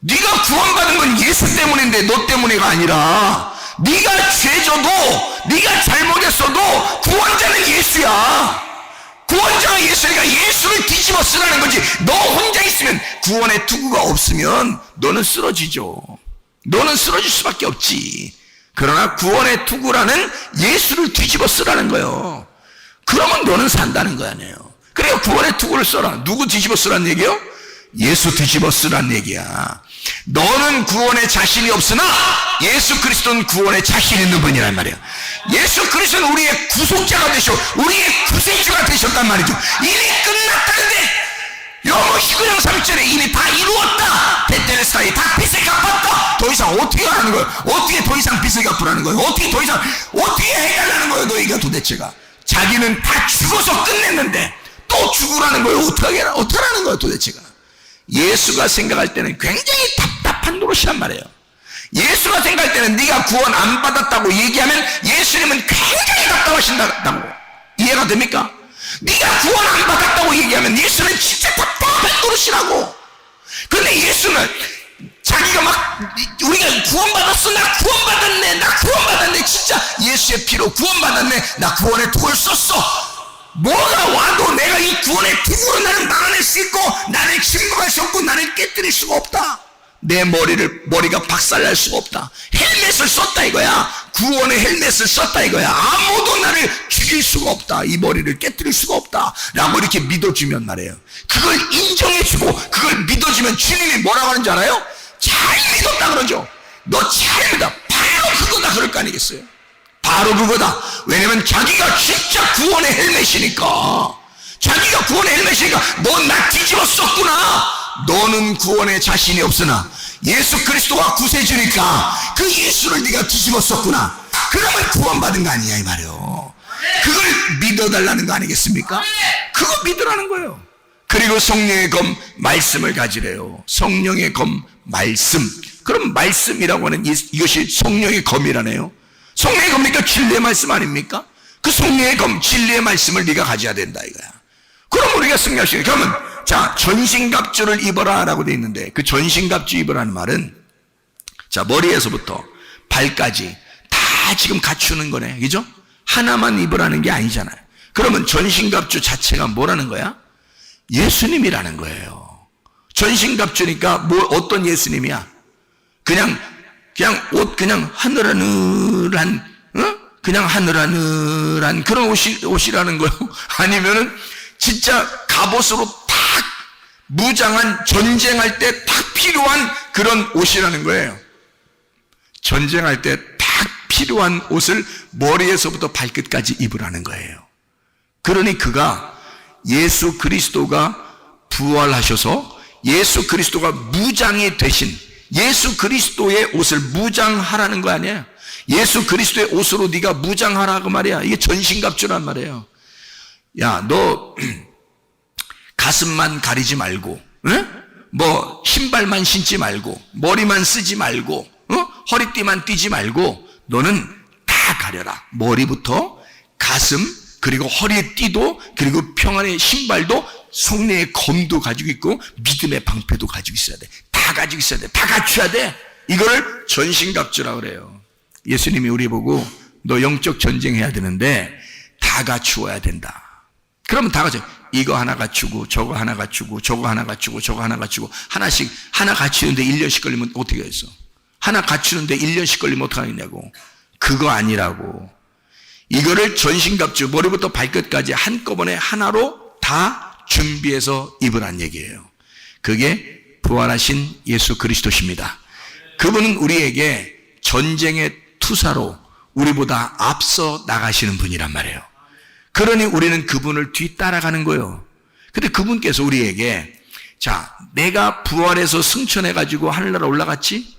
네가 구원받은 건 예수 때문인데 너 때문에가 아니라, 네가 죄져도 네가 잘못했어도 구원자는 예수야. 구원자가 예수니까 예수를 뒤집어 쓰라는 거지. 너 혼자 있으면, 구원의 투구가 없으면 너는 쓰러지죠. 너는 쓰러질 수밖에 없지. 그러나 구원의 투구라는 예수를 뒤집어 쓰라는 거예요. 그러면 너는 산다는 거 아니에요. 그래요. 구원의 투구를 써라. 누구 뒤집어 쓰라는 얘기예요? 예수 뒤집어 쓰라는 얘기야. 너는 구원에 자신이 없으나 예수 그리스도는 구원에 자신 있는 분이란 말이야. 예수 그리스도는 우리의 구속자가 되셔, 우리의 구세주가 되셨단 말이죠. 이미 끝났다는데, 영어 히브리서 3절에 이미 다 이루었다. 베텔레스타에 다 빚을 갚았다. 더 이상 어떻게 하는 거예요? 어떻게 더 이상 빚을 갚으라는 거예요? 어떻게 해달라는 거예요? 너희가 도대체가. 자기는 다 죽어서 끝냈는데 또 죽으라는 거예요. 어떡하라는 거예요 도대체가. 예수가 생각할 때는 굉장히 답답한 노릇이란 말이에요. 예수가 생각할 때는 네가 구원 안 받았다고 얘기하면 예수님은 굉장히 답답하신다고. 이해가 됩니까? 네가 구원 안 받았다고 얘기하면 예수는 진짜 답답한 노릇이라고. 그런데 예수는 자기가 막, 우리가 구원받았어, 나 구원받았네, 진짜 예수의 피로 구원받았네, 나 구원의 투구를 썼어. 뭐가 와도 내가 이 구원의 투구로 나는 막아낼 수 있고, 나를 침범할 수 없고, 나를 깨뜨릴 수가 없다. 내 머리가 박살날 수가 없다. 헬멧을 썼다 이거야. 구원의 헬멧을 썼다 이거야. 아무도 나를 죽일 수가 없다. 이 머리를 깨뜨릴 수가 없다. 라고 이렇게 믿어주면 말이에요. 그걸 인정해주고 그걸 믿어주면 주님이 뭐라고 하는지 알아요? 잘 믿었다 그러죠. 너 잘 믿어. 바로 그거다. 다 그럴 거 아니겠어요? 바로 그거다. 왜냐면 자기가 진짜 구원의 헬멧이니까. 자기가 구원의 헬멧이니까 너 나 뒤집어 썼구나. 너는 구원에 자신이 없으나 예수 그리스도가 구세주니까 그 예수를 네가 뒤집어 썼구나. 그러면 구원받은 거 아니냐 이 말이요. 그걸 믿어달라는 거 아니겠습니까? 그거 믿으라는 거예요. 그리고 성령의 검 말씀을 가지래요. 성령의 검 말씀. 그럼 말씀이라고 하는 이것이 성령의 검이라네요. 성령의 검이니까 진리의 말씀 아닙니까? 그 성령의 검 진리의 말씀을 네가 가져야 된다 이거야. 그럼 우리가 승리할 수 있어요. 그러면 자, 전신갑주를 입어라 라고 돼 있는데 그 전신갑주 입으라는 말은 자, 머리에서부터 발까지 다 지금 갖추는 거네. 그죠? 하나만 입으라는 게 아니잖아요. 그러면 전신갑주 자체가 뭐라는 거야? 예수님이라는 거예요. 전신갑주니까 뭐 어떤 예수님이야? 그냥 옷 그냥 하늘하늘한 그냥 하늘하늘한 그런 옷이라는 거요? 아니면은 진짜 갑옷으로 탁 무장한 전쟁할 때 탁 필요한 그런 옷이라는 거예요. 전쟁할 때 탁 필요한 옷을 머리에서부터 발끝까지 입으라는 거예요. 그러니 그가 예수 그리스도가 부활하셔서 예수 그리스도가 무장이 되신 예수 그리스도의 옷을 무장하라는 거 아니에요. 예수 그리스도의 옷으로 네가 무장하라고 말이야. 이게 전신갑주란 말이에요. 야, 너 가슴만 가리지 말고, 뭐 신발만 신지 말고, 머리만 쓰지 말고, 허리띠만 띠지 말고, 너는 다 가려라. 머리부터 가슴, 그리고 허리에 띠도, 그리고 평안의 신발도, 성령의 검도 가지고 있고, 믿음의 방패도 가지고 있어야 돼. 다 가지고 있어야 돼. 다 갖춰야 돼. 이걸 전신갑주라고 그래요. 예수님이 우리 보고 너 영적 전쟁해야 되는데 다 갖추어야 된다. 그러면 다 갖춰. 이거 하나 갖추고 저거 하나 갖추고 저거 하나 갖추고 저거 하나 갖추고 하나씩 하나 갖추는데 1년씩 걸리면 어떻게 했어? 하나 갖추는데 1년씩 걸리면 어떡하겠냐고. 그거 아니라고. 이거를 전신갑주 머리부터 발끝까지 한꺼번에 하나로 다 준비해서 입으란 얘기예요. 그게 부활하신 예수 그리스도십니다. 그분은 우리에게 전쟁의 투사로 우리보다 앞서 나가시는 분이란 말이에요. 그러니 우리는 그분을 뒤따라가는 거예요. 근데 그분께서 우리에게 자, 내가 부활해서 승천해가지고 하늘나라 올라갔지?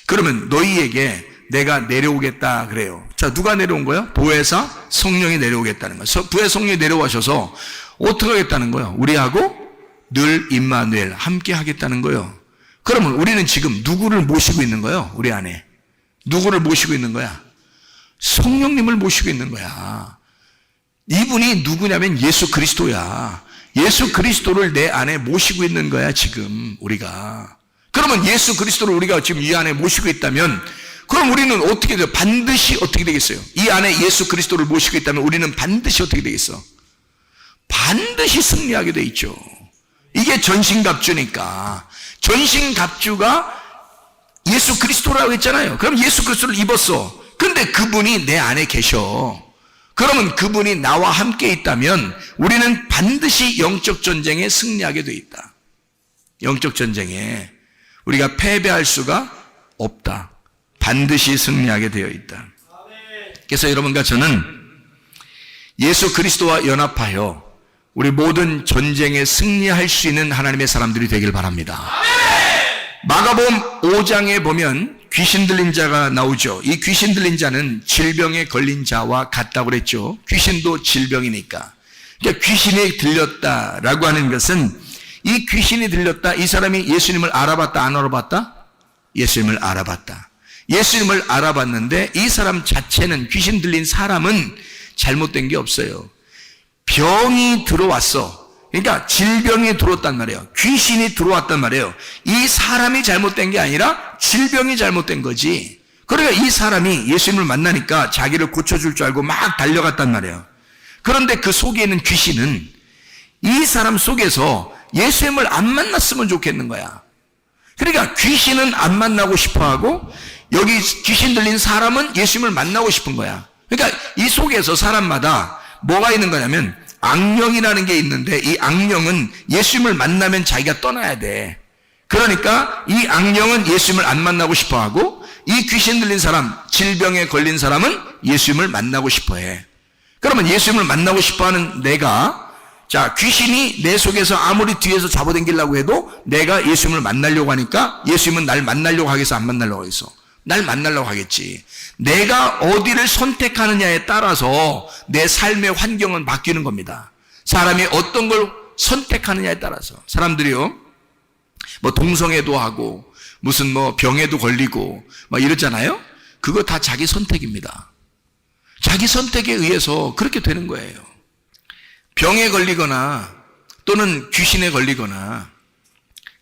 그러면 너희에게 내가 내려오겠다 그래요. 자, 누가 내려온 거예요? 보혜사 성령이 내려오겠다는 거예요. 보혜사 성령이 내려오셔서 어떻게 하겠다는 거예요? 우리하고 늘 임마누엘 함께 하겠다는 거예요. 그러면 우리는 지금 누구를 모시고 있는 거예요? 우리 안에 누구를 모시고 있는 거야? 성령님을 모시고 있는 거야. 이분이 누구냐면 예수 그리스도야. 예수 그리스도를 내 안에 모시고 있는 거야 지금 우리가. 그러면 예수 그리스도를 우리가 지금 이 안에 모시고 있다면 그럼 우리는 어떻게 돼요? 반드시 어떻게 되겠어요? 이 안에 예수 그리스도를 모시고 있다면 우리는 반드시 어떻게 되겠어? 반드시 승리하게 돼 있죠. 이게 전신갑주니까. 전신갑주가 예수 그리스도라고 했잖아요. 그럼 예수 그리스도를 입었어. 근데 그분이 내 안에 계셔. 그러면 그분이 나와 함께 있다면 우리는 반드시 영적 전쟁에 승리하게 돼 있다. 영적 전쟁에 우리가 패배할 수가 없다. 반드시 승리하게 되어 있다. 그래서 여러분과 저는 예수 그리스도와 연합하여 우리 모든 전쟁에 승리할 수 있는 하나님의 사람들이 되길 바랍니다. 마가복음 5장에 보면 귀신 들린 자가 나오죠. 이 귀신 들린 자는 질병에 걸린 자와 같다고 그랬죠. 귀신도 질병이니까. 그러니까 귀신이 들렸다라고 하는 것은 이 귀신이 들렸다. 이 사람이 예수님을 알아봤다 안 알아봤다? 예수님을 알아봤다. 예수님을 알아봤는데 이 사람 자체는 귀신 들린 사람은 잘못된 게 없어요. 병이 들어왔어. 그러니까 질병이 들어왔단 말이에요. 귀신이 들어왔단 말이에요. 이 사람이 잘못된 게 아니라 질병이 잘못된 거지. 그러니까 이 사람이 예수님을 만나니까 자기를 고쳐줄 줄 알고 막 달려갔단 말이에요. 그런데 그 속에 있는 귀신은 이 사람 속에서 예수님을 안 만났으면 좋겠는 거야. 그러니까 귀신은 안 만나고 싶어하고 여기 귀신 들린 사람은 예수님을 만나고 싶은 거야. 그러니까 이 속에서 사람마다 뭐가 있는 거냐면 악령이라는 게 있는데 이 악령은 예수님을 만나면 자기가 떠나야 돼. 그러니까 이 악령은 예수님을 안 만나고 싶어하고 이 귀신 들린 사람, 질병에 걸린 사람은 예수님을 만나고 싶어 해. 그러면 예수님을 만나고 싶어 하는 내가, 자, 귀신이 내 속에서 아무리 뒤에서 잡아당기려고 해도 내가 예수님을 만나려고 하니까 예수님은 날 만나려고 하겠어, 안 만나려고 하겠어? 날 만나려고 하겠지. 내가 어디를 선택하느냐에 따라서 내 삶의 환경은 바뀌는 겁니다. 사람이 어떤 걸 선택하느냐에 따라서. 사람들이요, 뭐 동성애도 하고 무슨 뭐 병에도 걸리고 막 이러잖아요. 그거 다 자기 선택입니다. 자기 선택에 의해서 그렇게 되는 거예요. 병에 걸리거나 또는 귀신에 걸리거나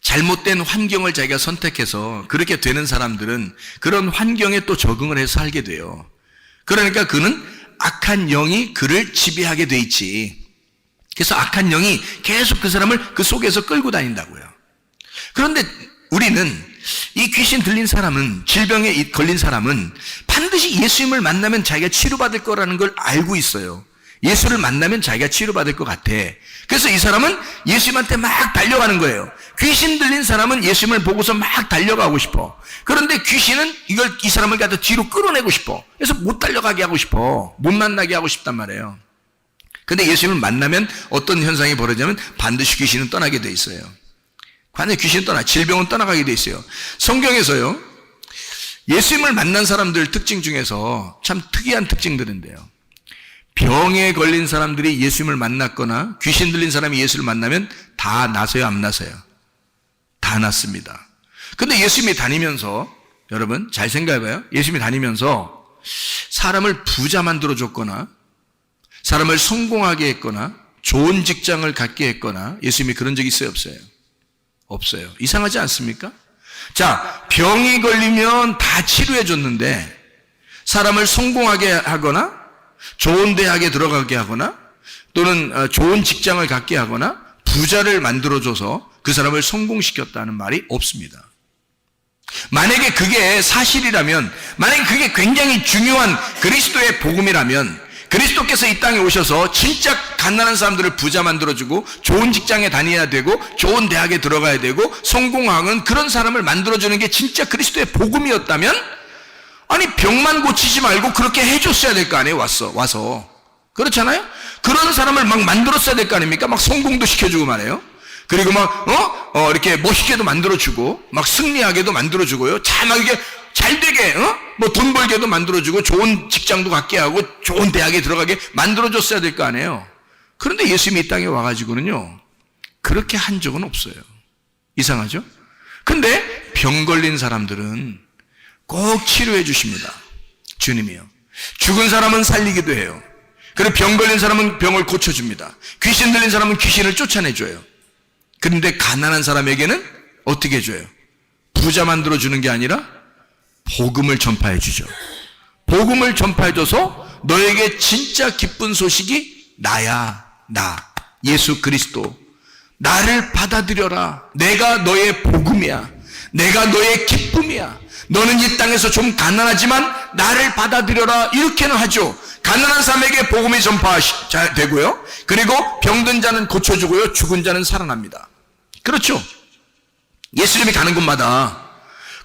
잘못된 환경을 자기가 선택해서 그렇게 되는 사람들은 그런 환경에 또 적응을 해서 살게 돼요. 그러니까 그는 악한 영이 그를 지배하게 돼 있지. 그래서 악한 영이 계속 그 사람을 그 속에서 끌고 다닌다고요. 그런데 우리는 이 귀신 들린 사람은, 질병에 걸린 사람은 반드시 예수님을 만나면 자기가 치료받을 거라는 걸 알고 있어요. 예수를 만나면 자기가 치료받을 것 같아. 그래서 이 사람은 예수님한테 막 달려가는 거예요. 귀신 들린 사람은 예수님을 보고서 막 달려가고 싶어. 그런데 귀신은 이 사람을 갖다 뒤로 끌어내고 싶어. 그래서 못 달려가게 하고 싶어. 못 만나게 하고 싶단 말이에요. 근데 예수님을 만나면 어떤 현상이 벌어지냐면 반드시 귀신은 떠나게 돼 있어요. 반드시 귀신은 질병은 떠나가게 돼 있어요. 성경에서요, 예수님을 만난 사람들 특징 중에서 참 특이한 특징들인데요. 병에 걸린 사람들이 예수님을 만났거나 귀신 들린 사람이 예수를 만나면 다 나서요, 안 나서요? 다 났습니다. 근데 예수님이 다니면서, 여러분 잘 생각해봐요. 예수님이 다니면서 사람을 부자 만들어줬거나 사람을 성공하게 했거나 좋은 직장을 갖게 했거나 예수님이 그런 적이 있어요, 없어요? 없어요. 이상하지 않습니까? 자, 병이 걸리면 다 치료해 줬는데 사람을 성공하게 하거나 좋은 대학에 들어가게 하거나 또는 좋은 직장을 갖게 하거나 부자를 만들어줘서 그 사람을 성공시켰다는 말이 없습니다. 만약에 그게 사실이라면, 만약에 그게 굉장히 중요한 그리스도의 복음이라면, 그리스도께서 이 땅에 오셔서 진짜 가난한 사람들을 부자 만들어주고 좋은 직장에 다녀야 되고 좋은 대학에 들어가야 되고 성공하는 그런 사람을 만들어주는 게 진짜 그리스도의 복음이었다면, 아니 병만 고치지 말고 그렇게 해줬어야 될 거 아니에요. 와서 그렇잖아요. 그런 사람을 막 만들었어야 될 거 아닙니까? 막 성공도 시켜주고 말이에요. 그리고 막 이렇게 멋있게도 만들어주고 막 승리하게도 만들어주고요. 막 이게 잘 되게 뭐 돈 벌게도 만들어주고 좋은 직장도 갖게 하고 좋은 대학에 들어가게 만들어줬어야 될 거 아니에요. 그런데 예수님이 이 땅에 와가지고는요, 그렇게 한 적은 없어요. 이상하죠? 근데 병 걸린 사람들은 꼭 치료해 주십니다. 주님이요. 죽은 사람은 살리기도 해요. 그리고 병 걸린 사람은 병을 고쳐줍니다. 귀신 들린 사람은 귀신을 쫓아내줘요. 그런데 가난한 사람에게는 어떻게 해줘요? 부자 만들어주는 게 아니라 복음을 전파해 주죠. 복음을 전파해줘서 너에게 진짜 기쁜 소식이 나야, 나, 예수 그리스도. 나를 받아들여라. 내가 너의 복음이야. 내가 너의 기쁨이야. 너는 이 땅에서 좀 가난하지만 나를 받아들여라. 이렇게는 하죠. 가난한 사람에게 복음이 전파되고요. 그리고 병든 자는 고쳐주고요. 죽은 자는 살아납니다. 그렇죠? 예수님이 가는 곳마다.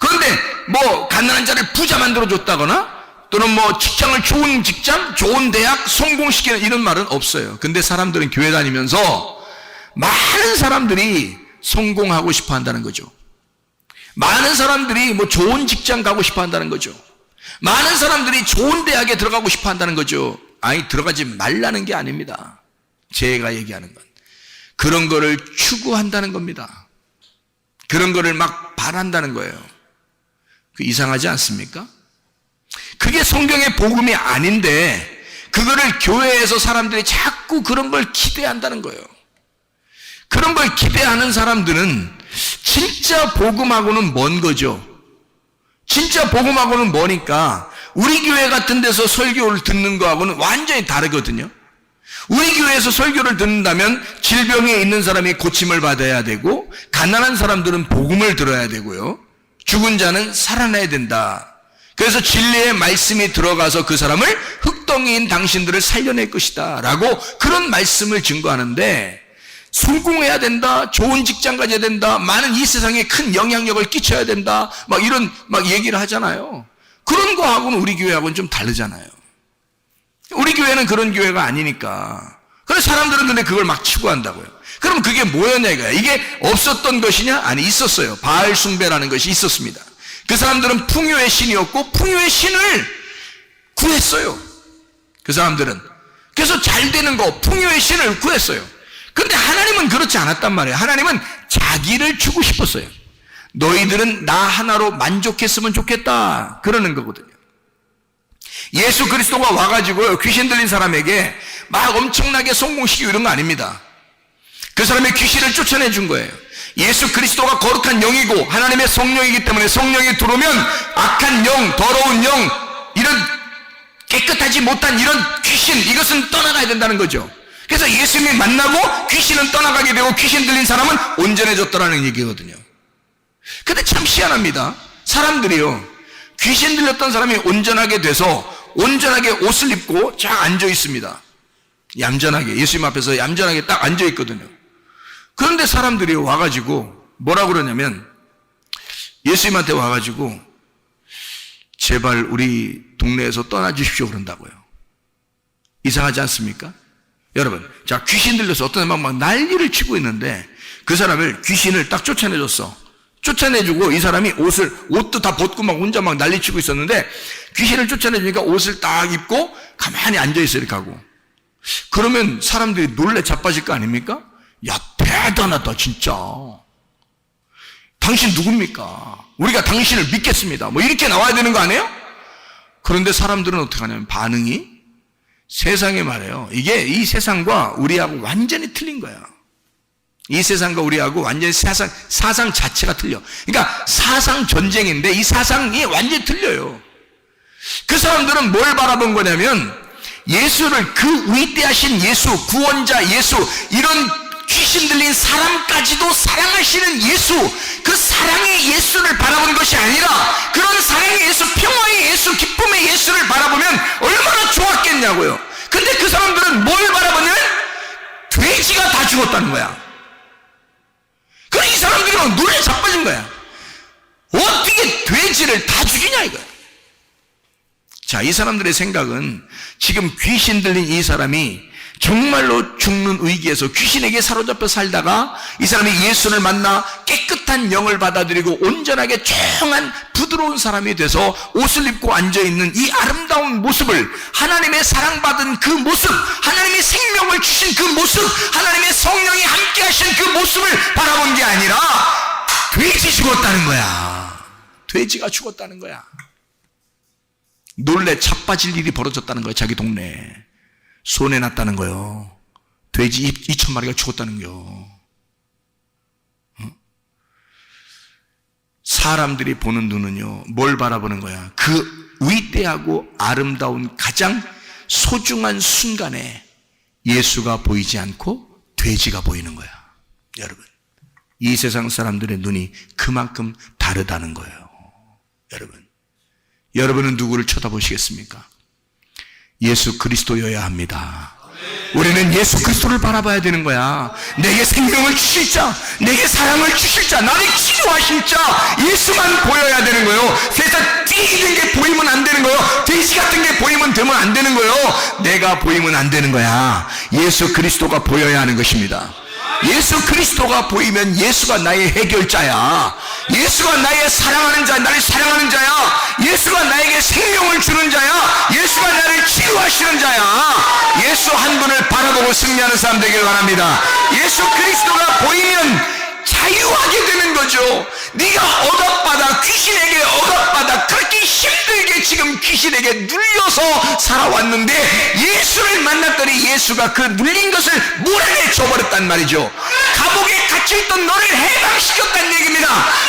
그런데 뭐 가난한 자를 부자 만들어줬다거나 또는 뭐 직장을 좋은 직장, 좋은 대학 성공시키는 이런 말은 없어요. 근데 사람들은 교회 다니면서 많은 사람들이 성공하고 싶어 한다는 거죠. 많은 사람들이 뭐 좋은 직장 가고 싶어 한다는 거죠. 많은 사람들이 좋은 대학에 들어가고 싶어 한다는 거죠. 아니, 들어가지 말라는 게 아닙니다. 제가 얘기하는 건 그런 거를 추구한다는 겁니다. 그런 거를 막 바란다는 거예요. 그 이상하지 않습니까? 그게 성경의 복음이 아닌데 그거를 교회에서 사람들이 자꾸 그런 걸 기대한다는 거예요. 그런 걸 기대하는 사람들은 진짜 복음하고는 먼 거죠. 진짜 복음하고는 머니까 우리 교회 같은 데서 설교를 듣는 거하고는 완전히 다르거든요. 우리 교회에서 설교를 듣는다면 질병에 있는 사람이 고침을 받아야 되고 가난한 사람들은 복음을 들어야 되고요. 죽은 자는 살아나야 된다. 그래서 진리의 말씀이 들어가서 그 사람을 흙덩이인 당신들을 살려낼 것이다 라고 그런 말씀을 증거하는데, 성공해야 된다, 좋은 직장 가져야 된다, 많은 이 세상에 큰 영향력을 끼쳐야 된다, 막 이런 막 얘기를 하잖아요. 그런 거하고는 우리 교회하고는 좀 다르잖아요. 우리 교회는 그런 교회가 아니니까. 그래서 사람들은 근데 그걸 막 추구한다고요. 그럼 그게 뭐였냐 이거야. 이게 없었던 것이냐? 아니, 있었어요. 바알 숭배라는 것이 있었습니다. 그 사람들은 풍요의 신이었고 풍요의 신을 구했어요. 그 사람들은. 그래서 잘 되는 거, 풍요의 신을 구했어요. 근데 하나님은 그렇지 않았단 말이에요. 하나님은 자기를 주고 싶었어요. 너희들은 나 하나로 만족했으면 좋겠다, 그러는 거거든요. 예수 그리스도가 와가지고 귀신 들린 사람에게 막 엄청나게 성공시키고 이런 거 아닙니다. 그 사람의 귀신을 쫓아내 준 거예요. 예수 그리스도가 거룩한 영이고 하나님의 성령이기 때문에 성령이 들어오면 악한 영, 더러운 영, 이런 깨끗하지 못한 이런 귀신, 이것은 떠나가야 된다는 거죠. 그래서 예수님이 만나고 귀신은 떠나가게 되고 귀신 들린 사람은 온전해졌다라는 얘기거든요. 근데 참 희한합니다. 사람들이요, 귀신 들렸던 사람이 온전하게 돼서 온전하게 옷을 입고 쫙 앉아 있습니다. 얌전하게, 예수님 앞에서 얌전하게 딱 앉아 있거든요. 그런데 사람들이 와가지고 뭐라고 그러냐면, 예수님한테 와가지고 제발 우리 동네에서 떠나주십시오 그런다고요. 이상하지 않습니까? 여러분, 자, 귀신 들려서 어떤 사람은 막 난리를 치고 있는데 그 사람을, 귀신을 딱 쫓아내줬어. 쫓아내주고 이 사람이 옷도 다 벗고 막 혼자 막 난리치고 있었는데 귀신을 쫓아내주니까 옷을 딱 입고 가만히 앉아있어 이렇게 하고. 그러면 사람들이 놀래 자빠질 거 아닙니까? 야, 대단하다 진짜. 당신 누굽니까? 우리가 당신을 믿겠습니다. 뭐 이렇게 나와야 되는 거 아니에요? 그런데 사람들은 어떻게 하냐면 반응이, 세상에 말해요, 이게 이 세상과 우리하고 완전히 틀린 거야. 이 세상과 우리하고 완전히 사상 자체가 틀려. 그러니까 사상 전쟁인데 이 사상이 완전히 틀려요. 그 사람들은 뭘 바라본 거냐면 예수를, 그 위대하신 예수, 구원자 예수, 이런 귀신 들린 사람까지도 사랑하시는 예수, 그 사랑의 예수를 바라본 것이 아니라 그런 사랑의 예수, 평화의 예수, 기쁨의 예수를 바라보면 얼마나 좋았겠냐고요. 근데 그 사람들은 뭘 바라보냐면 돼지가 다 죽었다는 거야. 그래, 이 사람들이 막 놀래 자빠진 거야. 어떻게 돼지를 다 죽이냐 이거야. 자, 이 사람들의 생각은 지금 귀신 들린 이 사람이 정말로 죽는 위기에서 귀신에게 사로잡혀 살다가 이 사람이 예수를 만나 깨끗한 영을 받아들이고 온전하게 청한 부드러운 사람이 돼서 옷을 입고 앉아있는 이 아름다운 모습을, 하나님의 사랑받은 그 모습, 하나님의 생명을 주신 그 모습, 하나님의 성령이 함께 하신 그 모습을 바라본 게 아니라 돼지 죽었다는 거야. 돼지가 죽었다는 거야. 놀래 자빠질 일이 벌어졌다는 거야. 자기 동네에 손해났다는 거요. 돼지 2,000마리가 죽었다는 거. 사람들이 보는 눈은요, 뭘 바라보는 거야? 그 위대하고 아름다운 가장 소중한 순간에 예수가 보이지 않고 돼지가 보이는 거야. 여러분, 이 세상 사람들의 눈이 그만큼 다르다는 거예요. 여러분은 누구를 쳐다보시겠습니까? 예수 그리스도여야 합니다. 우리는 예수 그리스도를 바라봐야 되는 거야. 내게 생명을 주실 자, 내게 사랑을 주실 자, 나를 치료하실 자, 예수만 보여야 되는 거예요. 세상 띠는 게 보이면 안 되는 거예요. 돼지 같은 게 보이면 되면 안 되는 거예요. 내가 보이면 안 되는 거야. 예수 그리스도가 보여야 하는 것입니다. 예수 그리스도가 보이면 예수가 나의 해결자야. 예수가 나의 사랑하는 자, 나를 사랑하는 자야. 예수가 나에게 생명을 주는 자야. 예수가 나를 치유하시는 자야. 예수 한 분을 바라보고 승리하는 사람 되길 바랍니다. 예수 그리스도가 보이면 자유하게 되는 거죠. 네가 억압받아, 귀신에게 억압받아 그렇게 힘들게 지금 귀신에게 눌려서 살아왔는데 예수를 만났더니 예수가 그 눌린 것을 몰아내줘버렸단 말이죠. 감옥에 갇혀있던 너를 해방시켰다는 얘기입니다.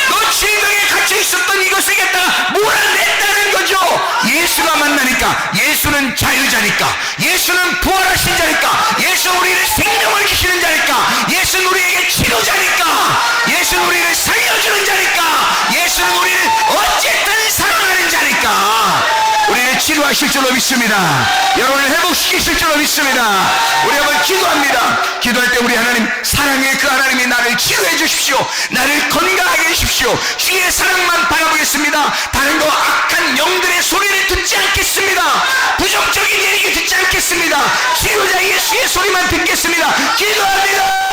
너 질병에 갇혀있었던 이것을 갖다가 몰아냈다는 거죠. 예수가 만나니까, 예수는 자유자니까, 예수는 부활하신 자니까, 예수는 우리를 생명을 주시는 자니까, 예수는 우리에게 치료자니까, 예수는 우리를 살려주는 자니까, 예수는 우리를 어쨌든 사랑하는 자니까 우리를 치료하실 줄로 믿습니다. 여러분을 회복시키실 줄로 믿습니다. 우리 한번 기도합니다. 기도할 때 우리 하나님, 사랑의 그 하나님이 나를 치료해 주십시오. 나를 건강하게 해주십시오. 주의 사랑만 바라보겠습니다. 다른 거 악한 영들의 소리를 듣지 않겠습니다. 부정적인 얘기 듣지 않겠습니다. 치료자 예수의 소리만 듣겠습니다. 기도합니다.